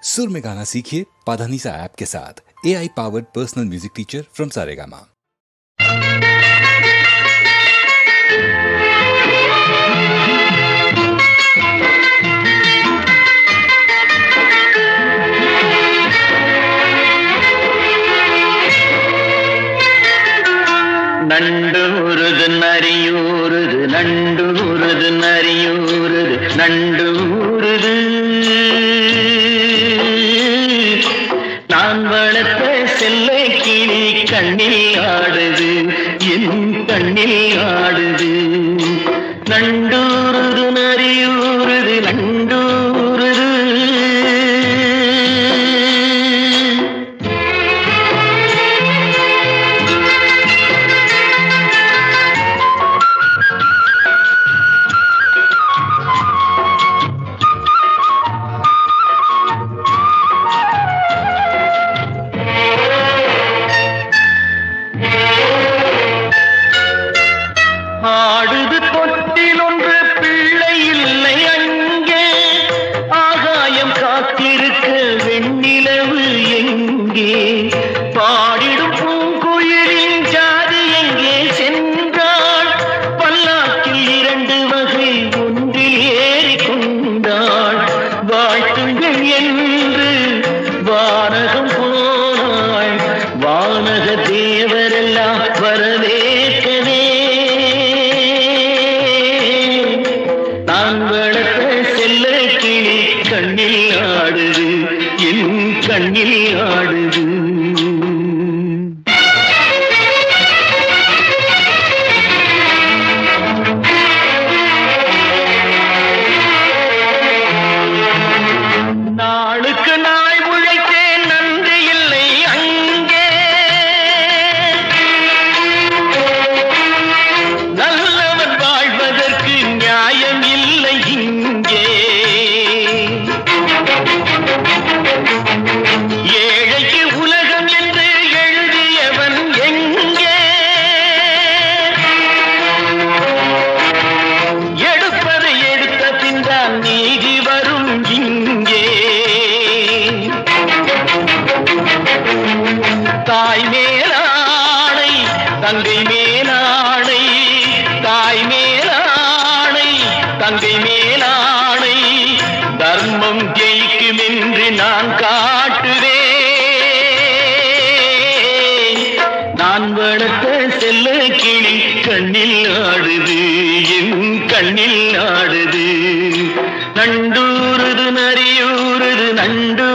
सुर में गाना सीखिए पाधानीसा ऐप के साथ। AI powered personal music teacher from Saregama. நண்டூருது நரியூருது நண்டூருது நரியூருது நண்டூருது நான் வளர்த்த செல்லை கிளி கண்ணில் ஆடுது என் கண்ணில் ஆடுது நண்டூருது நரியூருது நண்டூருது ஆடுது தொட்டில் ஒன்று பிள்ளை இல்லை அங்கே ஆகாயம் காத்திருக்க வெண்ணிலவு எங்கே பாடிடும் பூங்குயிலின் ஜாதி எங்கே சென்றாள் பல்லாக்கில் இரண்டு வகை ஒன்றில் ஏறி கொண்டாள் வாழ்த்துங்கள் என்று வானகம் போனாள் வானக தேவரெல்லாம் வரவேற்கவே நான் வளர்த்த செல்ல கிளி கண்ணில் ஆடுது என் கண்ணில் ஆடுது நாளுக்கு நாள் உழைத்தேன் நன்றி இல்லை அங்கே நல்லவன் வாழ்வதற்கு நியாயம் இல்லை இங்கே ஏழைக்கு உலகம் என்று எழுதியவன் எங்கே எடுப்பதை எடுத்த பின்னால் நீதி வரும் இங்கே தாய் மேலாடை தங்கை மேலாடை தாய் மேலாடை தங்கை மேலாடை தர்மம் ஜெயிக்கும் என்று நான் காட்டுவேன் நான் வளர்த்த செல்ல கிளி கண்ணில் ஆடுது என் கண்ணில் ஆடுது நண்டூருது நரியூருது நண்டு